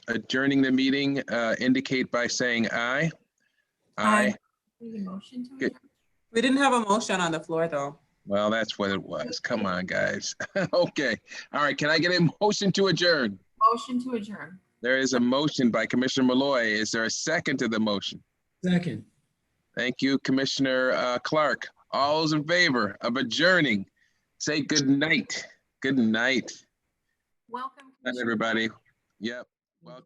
adjourning the meeting indicate by saying aye. Aye. Good. We didn't have a motion on the floor, though. Well, that's what it was. Come on, guys. Okay. All right. Can I get a motion to adjourn? Motion to adjourn. There is a motion by Commissioner Malloy. Is there a second to the motion? Second. Thank you, Commissioner Clark. All those in favor of adjourning, say good night. Good night. Welcome. Good night, everybody. Yep. Welcome.